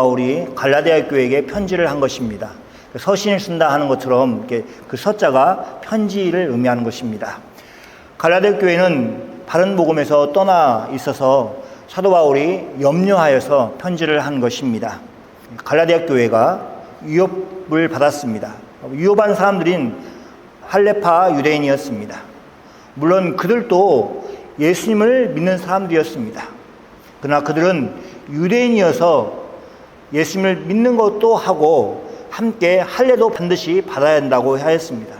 바울이 갈라디아 교회에게 편지를 한 것입니다. 서신을 쓴다 하는 것처럼 이렇게 그 서자가 편지를 의미하는 것입니다. 갈라디아 교회는 바른 복음에서 떠나 있어서 사도 바울이 염려하여서 편지를 한 것입니다. 갈라디아 교회가 위협을 받았습니다. 위협한 사람들인 할레파 유대인이었습니다. 물론 그들도 예수님을 믿는 사람들이었습니다. 그러나 그들은 유대인이어서 예수님을 믿는 것도 하고 함께 할례도 반드시 받아야 한다고 하였습니다.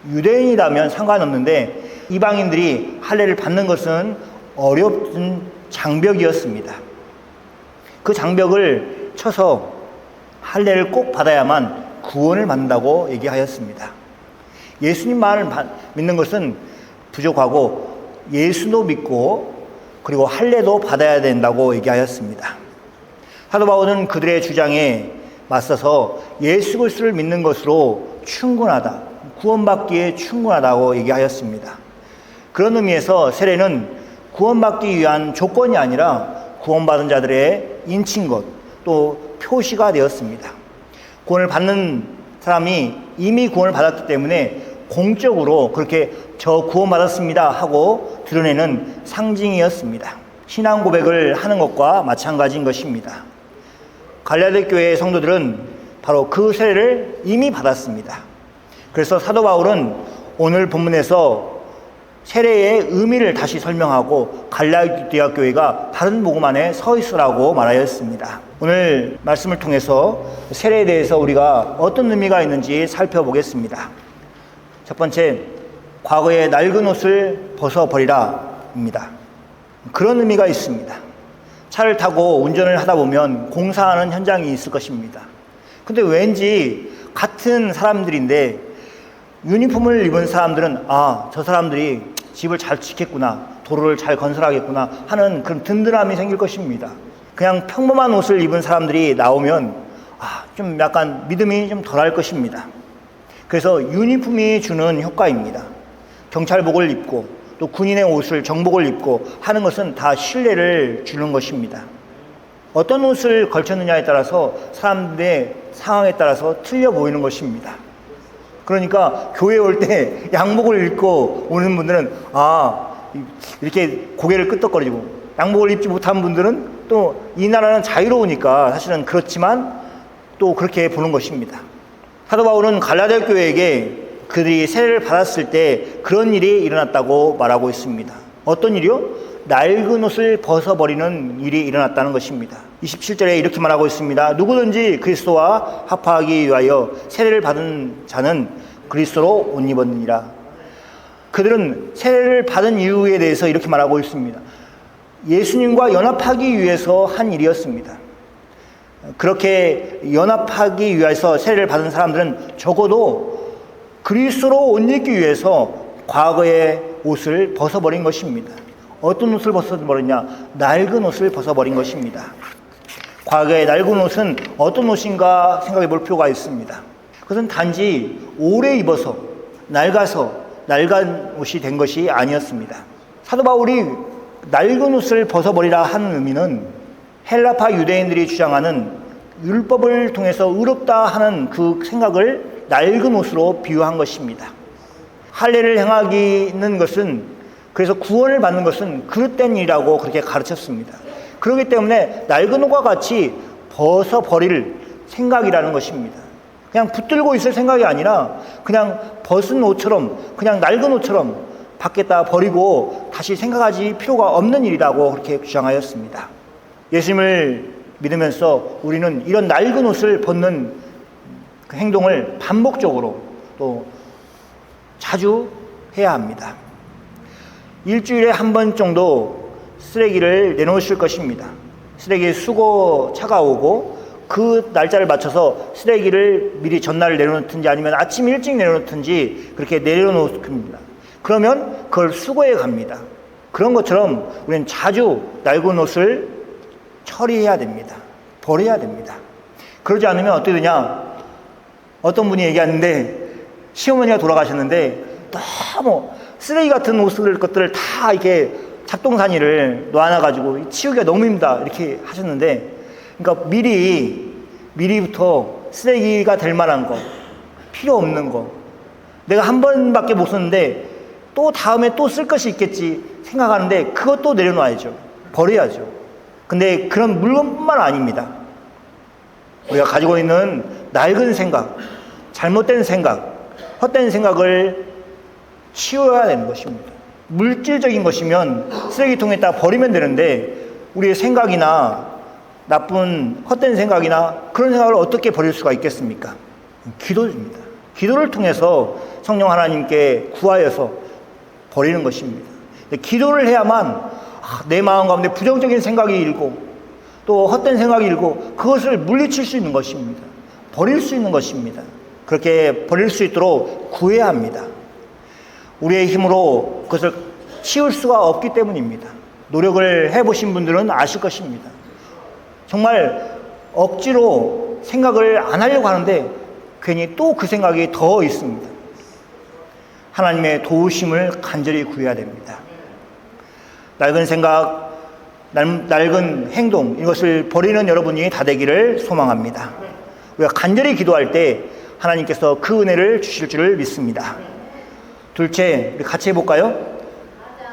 유대인이라면 상관없는데 이방인들이 할례를 받는 것은 어려운 장벽이었습니다. 그 장벽을 쳐서 할례를 꼭 받아야만 구원을 받는다고 얘기하였습니다. 예수님만을 믿는 것은 부족하고 예수도 믿고 그리고 할례도 받아야 된다고 얘기하였습니다. 사도 바울은 그들의 주장에 맞서서 예수 그리스도를 믿는 것으로 충분하다, 구원받기에 충분하다고 얘기하였습니다. 그런 의미에서 세례는 구원받기 위한 조건이 아니라 구원받은 자들의 인친 것, 또 표시가 되었습니다. 구원을 받는 사람이 이미 구원을 받았기 때문에 공적으로 그렇게 저 구원받았습니다 하고 드러내는 상징이었습니다. 신앙 고백을 하는 것과 마찬가지인 것입니다. 갈라디아 교회의 성도들은 바로 그 세례를 이미 받았습니다. 그래서 사도 바울은 오늘 본문에서 세례의 의미를 다시 설명하고 갈라디아 교회가 바른 복음 안에 서 있으라고 말하였습니다. 오늘 말씀을 통해서 세례에 대해서 우리가 어떤 의미가 있는지 살펴보겠습니다. 첫 번째, 과거의 낡은 옷을 벗어버리라입니다. 그런 의미가 있습니다. 차를 타고 운전을 하다 보면 공사하는 현장이 있을 것입니다. 근데 왠지 같은 사람들인데 유니폼을 입은 사람들은 저 사람들이 집을 잘 지켰구나, 도로를 잘 건설하겠구나 하는 그런 든든함이 생길 것입니다. 그냥 평범한 옷을 입은 사람들이 나오면 좀 약간 믿음이 좀 덜할 것입니다. 그래서 유니폼이 주는 효과입니다. 경찰복을 입고 또 군인의 옷을 정복을 입고 하는 것은 다 신뢰를 주는 것입니다. 어떤 옷을 걸쳤느냐에 따라서 사람들의 상황에 따라서 틀려 보이는 것입니다. 그러니까 교회에 올 때 양복을 입고 오는 분들은 이렇게 고개를 끄덕거리고, 양복을 입지 못한 분들은 또 이 나라는 자유로우니까 사실은 그렇지만 또 그렇게 보는 것입니다. 사도 바울은 갈라디아 교회에게 그들이 세례를 받았을 때 그런 일이 일어났다고 말하고 있습니다. 어떤 일이요? 낡은 옷을 벗어버리는 일이 일어났다는 것입니다. 27절에 이렇게 말하고 있습니다. 누구든지 그리스도와 합하기 위하여 세례를 받은 자는 그리스도로 옷 입었느니라. 그들은 세례를 받은 이유에 대해서 이렇게 말하고 있습니다. 예수님과 연합하기 위해서 한 일이었습니다. 그렇게 연합하기 위해서 세례를 받은 사람들은 적어도 그리스도로 옷 입기 위해서 과거의 옷을 벗어버린 것입니다. 어떤 옷을 벗어버렸냐? 낡은 옷을 벗어버린 것입니다. 과거의 낡은 옷은 어떤 옷인가 생각해 볼 필요가 있습니다. 그것은 단지 오래 입어서 낡아서 낡은 옷이 된 것이 아니었습니다. 사도 바울이 낡은 옷을 벗어버리라 하는 의미는 헬라파 유대인들이 주장하는 율법을 통해서 의롭다 하는 그 생각을 낡은 옷으로 비유한 것입니다. 할례를 행하기는 것은, 그래서 구원을 받는 것은 그릇된 일이라고 그렇게 가르쳤습니다. 그렇기 때문에 낡은 옷과 같이 벗어버릴 생각이라는 것입니다. 그냥 붙들고 있을 생각이 아니라 그냥 벗은 옷처럼, 그냥 낡은 옷처럼 밖에다 버리고 다시 생각하지 필요가 없는 일이라고 그렇게 주장하였습니다. 예수님을 믿으면서 우리는 이런 낡은 옷을 벗는 그 행동을 반복적으로 또 자주 해야 합니다. 일주일에 한 번 정도 쓰레기를 내놓으실 것입니다. 쓰레기 수거 차가 오고 그 날짜를 맞춰서 쓰레기를 미리 전날 내려놓든지 아니면 아침 일찍 내려놓든지 그렇게 내려놓습니다. 그러면 그걸 수거해 갑니다. 그런 것처럼 우리는 자주 낡은 옷을 처리해야 됩니다. 버려야 됩니다. 그러지 않으면 어떻게 되냐? 어떤 분이 얘기하는데 시어머니가 돌아가셨는데 너무 쓰레기 같은 것들을 다 이렇게 잡동사니를 놓아놔가지고 치우기가 너무 힘들다 이렇게 하셨는데 그러니까 미리부터 쓰레기가 될 만한 거, 필요 없는 거, 내가 한 번밖에 못 썼는데 또 다음에 또 쓸 것이 있겠지 생각하는데 그것도 내려놔야죠. 버려야죠. 근데 그런 물건뿐만 아닙니다. 우리가 가지고 있는 낡은 생각, 잘못된 생각, 헛된 생각을 치워야 되는 것입니다. 물질적인 것이면 쓰레기통에다 버리면 되는데 우리의 생각이나 나쁜 헛된 생각이나 그런 생각을 어떻게 버릴 수가 있겠습니까? 기도입니다. 기도를 통해서 성령 하나님께 구하여서 버리는 것입니다. 기도를 해야만 내 마음 가운데 부정적인 생각이 일고 또 헛된 생각이 일고 그것을 물리칠 수 있는 것입니다. 버릴 수 있는 것입니다. 그렇게 버릴 수 있도록 구해야 합니다. 우리의 힘으로 그것을 치울 수가 없기 때문입니다. 노력을 해보신 분들은 아실 것입니다. 정말 억지로 생각을 안 하려고 하는데 괜히 또 그 생각이 더 있습니다. 하나님의 도우심을 간절히 구해야 됩니다. 낡은 생각, 낡은 행동 이것을 버리는 여러분이 다 되기를 소망합니다. 우리가 간절히 기도할 때 하나님께서 그 은혜를 주실 줄을 믿습니다. 둘째, 우리 같이 해볼까요?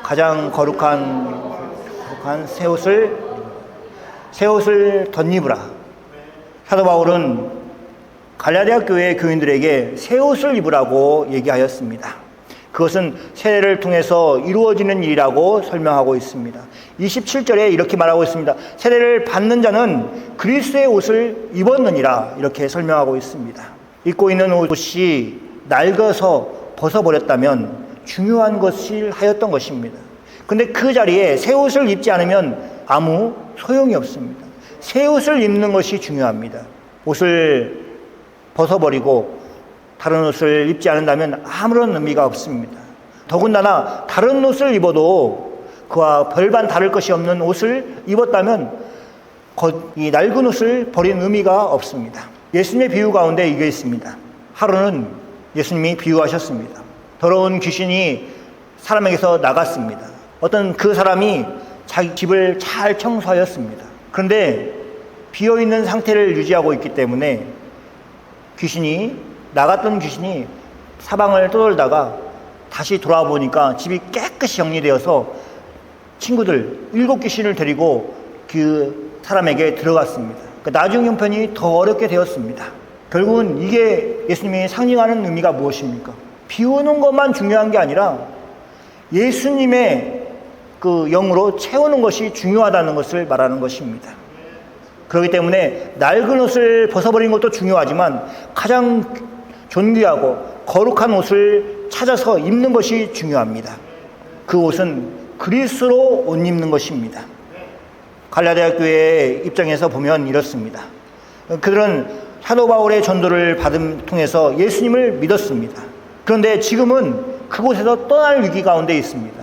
가장 거룩한 새 옷을 덧입으라. 사도 바울은 갈라디아 교회 교인들에게 새 옷을 입으라고 얘기하였습니다. 그것은 세례를 통해서 이루어지는 일이라고 설명하고 있습니다. 27절에 이렇게 말하고 있습니다. 세례를 받는 자는 그리스도의 옷을 입었느니라 이렇게 설명하고 있습니다. 입고 있는 옷이 낡아서 벗어버렸다면 중요한 것을 하였던 것입니다. 근데 그 자리에 새 옷을 입지 않으면 아무 소용이 없습니다. 새 옷을 입는 것이 중요합니다. 옷을 벗어버리고 다른 옷을 입지 않는다면 아무런 의미가 없습니다. 더군다나 다른 옷을 입어도 그와 별반 다를 것이 없는 옷을 입었다면 이 낡은 옷을 버린 의미가 없습니다. 예수님의 비유 가운데 이게 있습니다. 하루는 예수님이 비유하셨습니다. 더러운 귀신이 사람에게서 나갔습니다. 어떤 그 사람이 자기 집을 잘 청소하였습니다. 그런데 비어있는 상태를 유지하고 있기 때문에 나갔던 귀신이 사방을 떠돌다가 다시 돌아보니까 집이 깨끗이 정리되어서 친구들 7귀신을 데리고 그 사람에게 들어갔습니다. 나중 형편이 더 어렵게 되었습니다. 결국은 이게 예수님이 상징하는 의미가 무엇입니까? 비우는 것만 중요한 게 아니라 예수님의 그 영으로 채우는 것이 중요하다는 것을 말하는 것입니다. 그렇기 때문에 낡은 옷을 벗어버리는 것도 중요하지만 가장 존귀하고 거룩한 옷을 찾아서 입는 것이 중요합니다. 그 옷은 그리스도로 옷 입는 것입니다. 갈라디아 교회의 입장에서 보면 이렇습니다. 그들은 사도 바울의 전도를 통해서 예수님을 믿었습니다. 그런데 지금은 그곳에서 떠날 위기 가운데 있습니다.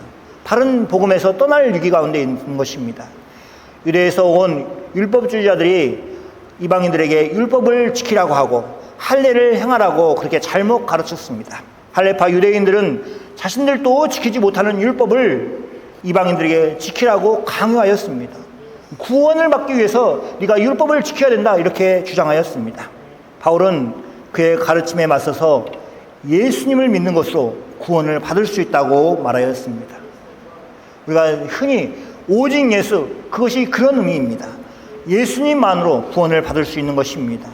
바른 복음에서 떠날 위기 가운데 있는 것입니다. 유대에서 온 율법주의자들이 이방인들에게 율법을 지키라고 하고 할례를 행하라고 그렇게 잘못 가르쳤습니다. 할례파 유대인들은 자신들도 지키지 못하는 율법을 이방인들에게 지키라고 강요하였습니다. 구원을 받기 위해서 네가 율법을 지켜야 된다 이렇게 주장하였습니다. 바울은 그의 가르침에 맞서서 예수님을 믿는 것으로 구원을 받을 수 있다고 말하였습니다. 우리가 흔히 오직 예수, 그것이 그런 의미입니다. 예수님만으로 구원을 받을 수 있는 것입니다.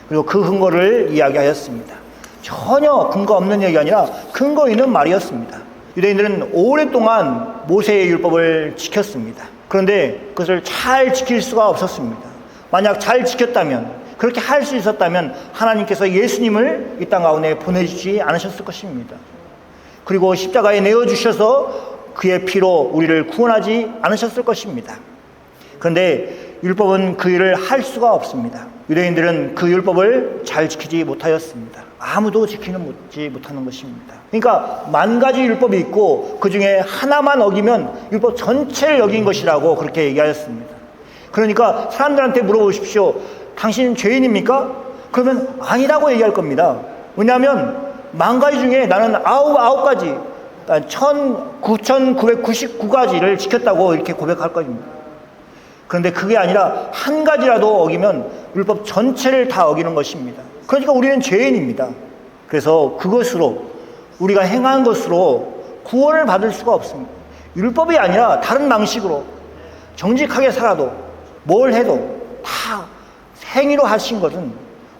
그리고 그 근거를 이야기하였습니다. 전혀 근거 없는 얘기가 아니라 근거 있는 말이었습니다. 유대인들은 오랫동안 모세의 율법을 지켰습니다. 그런데 그것을 잘 지킬 수가 없었습니다. 만약 잘 지켰다면, 그렇게 할 수 있었다면 하나님께서 예수님을 이 땅 가운데 보내주지 않으셨을 것입니다. 그리고 십자가에 내어주셔서 그의 피로 우리를 구원하지 않으셨을 것입니다. 그런데 율법은 그 일을 할 수가 없습니다. 유대인들은 그 율법을 잘 지키지 못하였습니다. 아무도 지키지 못하는 것입니다. 그러니까 10,000가지 율법이 있고 그 중에 하나만 어기면 율법 전체를 어긴 것이라고 그렇게 얘기하였습니다. 그러니까 사람들한테 물어보십시오. 당신 죄인입니까? 그러면 아니라고 얘기할 겁니다. 왜냐하면 10,000가지 중에 나는 99가지 1999가지를 지켰다고 이렇게 고백할 겁니다. 그런데 그게 아니라 한 가지라도 어기면 율법 전체를 다 어기는 것입니다. 그러니까 우리는 죄인입니다. 그래서 그것으로 우리가 행한 것으로 구원을 받을 수가 없습니다. 율법이 아니라 다른 방식으로 정직하게 살아도 뭘 해도 다 행위로 하신 것은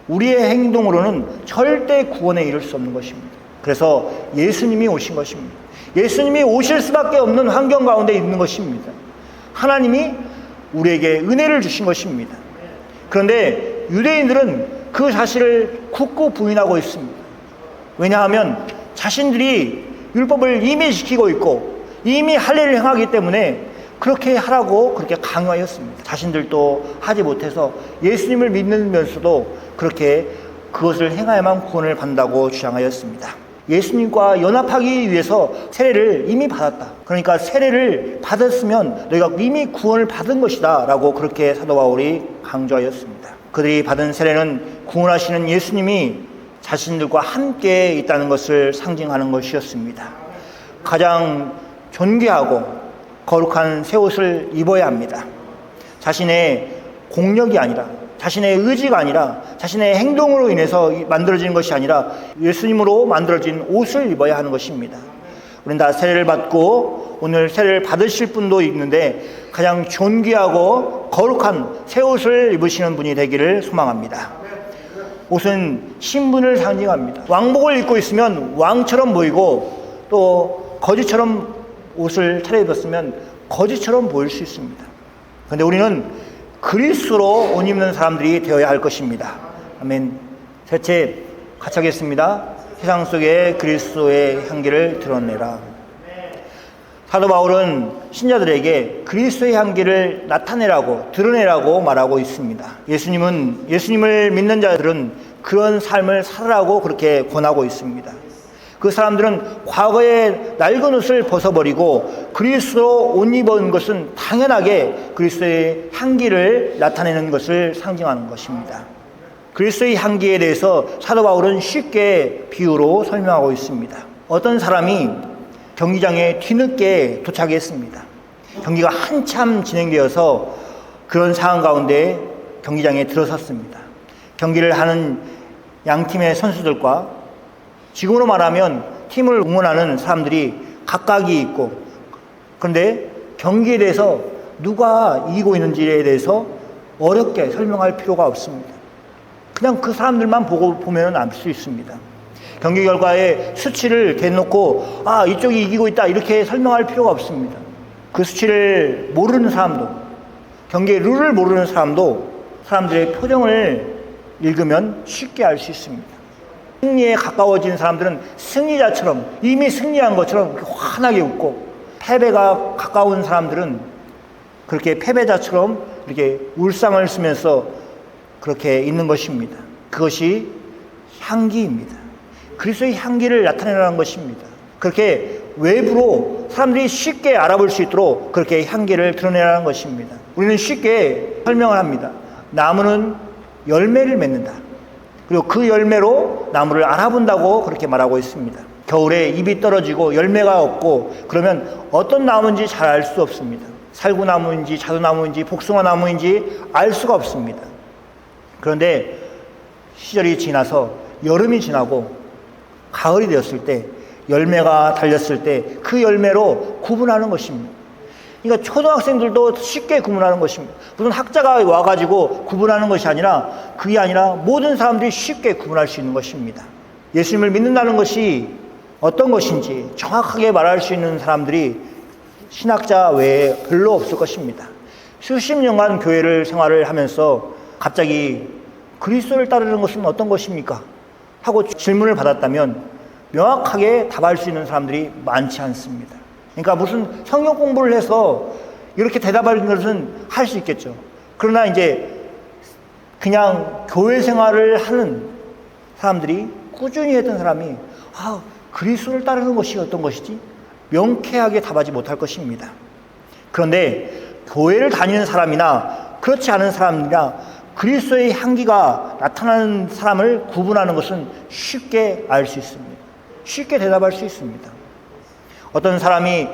우리의 행동으로는 절대 구원에 이를 수 없는 것입니다. 그래서 예수님이 오신 것입니다. 예수님이 오실 수밖에 없는 환경 가운데 있는 것입니다. 하나님이 우리에게 은혜를 주신 것입니다. 그런데 유대인들은 그 사실을 굳고 부인하고 있습니다. 왜냐하면 자신들이 율법을 이미 지키고 있고 이미 할 일을 행하기 때문에 그렇게 하라고 그렇게 강요하였습니다. 자신들도 하지 못해서 예수님을 믿으면서도 그렇게 그것을 행하야만 구원을 받는다고 주장하였습니다. 예수님과 연합하기 위해서 세례를 이미 받았다. 그러니까 세례를 받았으면 너희가 이미 구원을 받은 것이다 라고 그렇게 사도 바울이 강조하였습니다. 그들이 받은 세례는 구원하시는 예수님이 자신들과 함께 있다는 것을 상징하는 것이었습니다. 가장 존귀하고 거룩한 새 옷을 입어야 합니다. 자신의 공력이 아니라, 자신의 의지가 아니라, 자신의 행동으로 인해서 만들어지는 것이 아니라 예수님으로 만들어진 옷을 입어야 하는 것입니다. 우리는 다 세례를 받고 오늘 세례를 받으실 분도 있는데 가장 존귀하고 거룩한 새 옷을 입으시는 분이 되기를 소망합니다. 옷은 신분을 상징합니다. 왕복을 입고 있으면 왕처럼 보이고 또 거지처럼 옷을 차려입었으면 거지처럼 보일 수 있습니다. 그런데 우리는 그리스도로 옷 입는 사람들이 되어야 할 것입니다. 아멘. 셋째, 같이 하겠습니다. 세상 속에 그리스도의 향기를 드러내라. 사도 바울은 신자들에게 그리스도의 향기를 나타내라고, 드러내라고 말하고 있습니다. 예수님을 믿는 자들은 그런 삶을 살아라고 그렇게 권하고 있습니다. 그 사람들은 과거의 낡은 옷을 벗어버리고 그리스도 옷 입은 것은 당연하게 그리스도의 향기를 나타내는 것을 상징하는 것입니다. 그리스도의 향기에 대해서 사도 바울은 쉽게 비유로 설명하고 있습니다. 어떤 사람이 경기장에 뒤늦게 도착했습니다. 경기가 한참 진행되어서 그런 상황 가운데 경기장에 들어섰습니다. 경기를 하는 양팀의 선수들과 지금으로 말하면 팀을 응원하는 사람들이 각각이 있고, 그런데 경기에 대해서 누가 이기고 있는지에 대해서 어렵게 설명할 필요가 없습니다. 그냥 그 사람들만 보면 알 수 있습니다. 경기 결과에 수치를 대놓고 이쪽이 이기고 있다 이렇게 설명할 필요가 없습니다. 그 수치를 모르는 사람도, 경기의 룰을 모르는 사람도 사람들의 표정을 읽으면 쉽게 알 수 있습니다. 승리에 가까워진 사람들은 승리자처럼, 이미 승리한 것처럼 환하게 웃고, 패배가 가까운 사람들은 그렇게 패배자처럼 이렇게 울상을 쓰면서 그렇게 있는 것입니다. 그것이 향기입니다. 그리스도의 향기를 나타내라는 것입니다. 그렇게 외부로 사람들이 쉽게 알아볼 수 있도록 그렇게 향기를 드러내라는 것입니다. 우리는 쉽게 설명을 합니다. 나무는 열매를 맺는다. 그리고 그 열매로 나무를 알아본다고 그렇게 말하고 있습니다. 겨울에 잎이 떨어지고 열매가 없고 그러면 어떤 나무인지 잘 알 수 없습니다. 살구나무인지 자두나무인지 복숭아나무인지 알 수가 없습니다. 그런데 시절이 지나서 여름이 지나고 가을이 되었을 때, 열매가 달렸을 때 그 열매로 구분하는 것입니다. 그러니까 초등학생들도 쉽게 구분하는 것입니다. 무슨 학자가 와가지고 구분하는 것이 아니라, 그게 아니라 모든 사람들이 쉽게 구분할 수 있는 것입니다. 예수님을 믿는다는 것이 어떤 것인지 정확하게 말할 수 있는 사람들이 신학자 외에 별로 없을 것입니다. 수십 년간 교회를 생활을 하면서 갑자기 그리스도를 따르는 것은 어떤 것입니까? 하고 질문을 받았다면 명확하게 답할 수 있는 사람들이 많지 않습니다. 그러니까 무슨 성경 공부를 해서 이렇게 대답하는 것은 할 수 있겠죠. 그러나 이제 그냥 교회 생활을 하는 사람들이, 꾸준히 했던 사람이 그리스도를 따르는 것이 어떤 것이지? 명쾌하게 답하지 못할 것입니다. 그런데 교회를 다니는 사람이나 그렇지 않은 사람이나 그리스도의 향기가 나타나는 사람을 구분하는 것은 쉽게 알 수 있습니다. 쉽게 대답할 수 있습니다. 어떤 사람이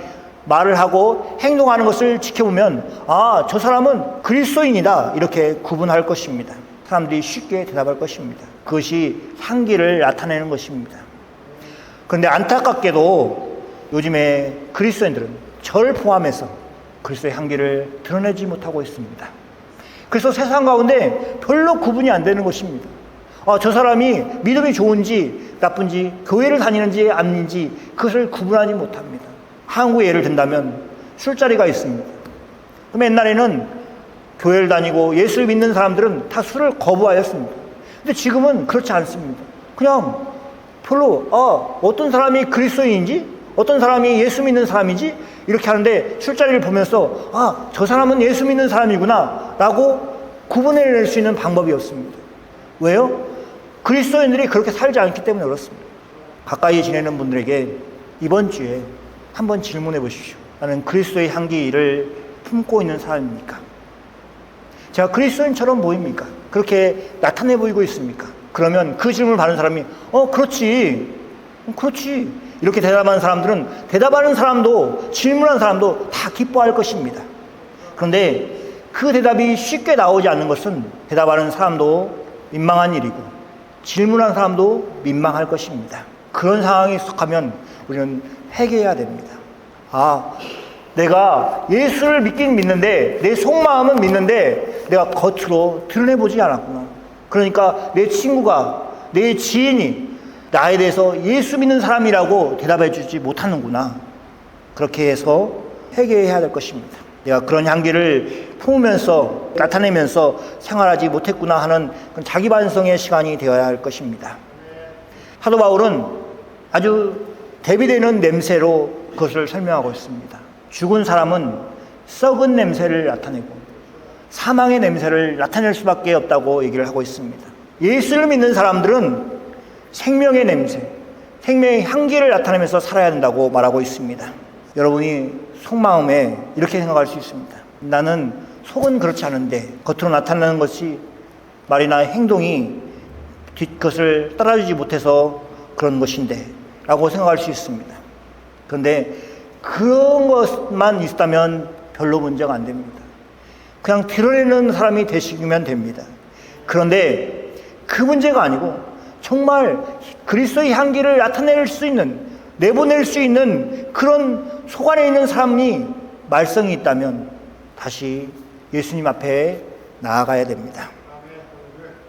말을 하고 행동하는 것을 지켜보면 아, 저 사람은 그리스도인이다 이렇게 구분할 것입니다. 사람들이 쉽게 대답할 것입니다. 그것이 향기를 나타내는 것입니다. 그런데 안타깝게도 요즘에 그리스도인들은 저를 포함해서 그리스도의 향기를 드러내지 못하고 있습니다. 그래서 세상 가운데 별로 구분이 안 되는 것입니다. 저 사람이 믿음이 좋은지 나쁜지 교회를 다니는지 아닌지 그것을 구분하지 못합니다. 한국의 예를 든다면 술자리가 있습니다. 그럼 옛날에는 교회를 다니고 예수를 믿는 사람들은 다 술을 거부하였습니다. 근데 지금은 그렇지 않습니다. 그냥 별로 어떤 사람이 그리스도인인지 어떤 사람이 예수 믿는 사람인지 이렇게 하는데 술자리를 보면서 저 사람은 예수 믿는 사람이구나 라고 구분해낼 수 있는 방법이 없습니다. 왜요? 그리스도인들이 그렇게 살지 않기 때문에 그렇습니다. 가까이 지내는 분들에게 이번 주에 한번 질문해 보십시오. 나는 그리스도의 향기를 품고 있는 사람입니까? 제가 그리스도인처럼 보입니까? 그렇게 나타내 보이고 있습니까? 그러면 그 질문을 받는 사람이 그렇지 이렇게 대답하는 사람들은 대답하는 사람도 질문하는 사람도 다 기뻐할 것입니다. 그런데 그 대답이 쉽게 나오지 않는 것은 대답하는 사람도 민망한 일이고 질문하는 사람도 민망할 것입니다. 그런 상황에 속하면 우리는 회개해야 됩니다. 내가 예수를 믿긴 믿는데 내 속마음은 믿는데 내가 겉으로 드러내보지 않았구나. 그러니까 내 친구가 내 지인이 나에 대해서 예수 믿는 사람이라고 대답해 주지 못하는구나. 그렇게 해서 회개해야 될 것입니다. 내가 그런 향기를 품으면서 나타내면서 생활하지 못했구나 하는 자기 반성의 시간이 되어야 할 것입니다. 사도 바울은 아주 대비되는 냄새로 그것을 설명하고 있습니다. 죽은 사람은 썩은 냄새를 나타내고 사망의 냄새를 나타낼 수밖에 없다고 얘기를 하고 있습니다. 예수를 믿는 사람들은 생명의 냄새, 생명의 향기를 나타내면서 살아야 된다고 말하고 있습니다. 여러분이 속마음에 이렇게 생각할 수 있습니다. 나는 속은 그렇지 않은데 겉으로 나타나는 것이 말이나 행동이 뒷것을 따라주지 못해서 그런 것인데 라고 생각할 수 있습니다. 그런데 그런 것만 있다면 별로 문제가 안 됩니다. 그냥 드러내는 사람이 되시면 됩니다. 그런데 그 문제가 아니고 정말 그리스도의 향기를 나타낼 수 있는, 내보낼 수 있는 그런 속 안에 있는 사람이 말썽이 있다면 다시 예수님 앞에 나아가야 됩니다.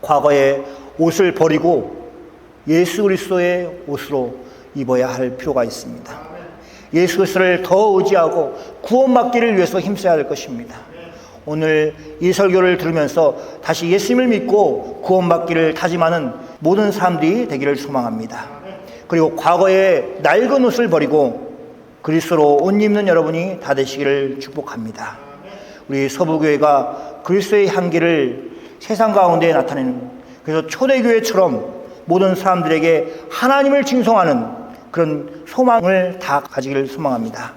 과거의 옷을 버리고 예수 그리스도의 옷으로 입어야 할 필요가 있습니다. 예수 그리스도를 더 의지하고 구원받기를 위해서 힘써야 할 것입니다. 오늘 이 설교를 들으면서 다시 예수님을 믿고 구원받기를 다짐하는 모든 사람들이 되기를 소망합니다. 그리고 과거의 낡은 옷을 버리고 그리스도로 옷 입는 여러분이 다 되시기를 축복합니다. 우리 서부교회가 그리스도의 향기를 세상 가운데 나타내는, 그래서 초대교회처럼 모든 사람들에게 하나님을 칭송하는 그런 소망을 다 가지기를 소망합니다.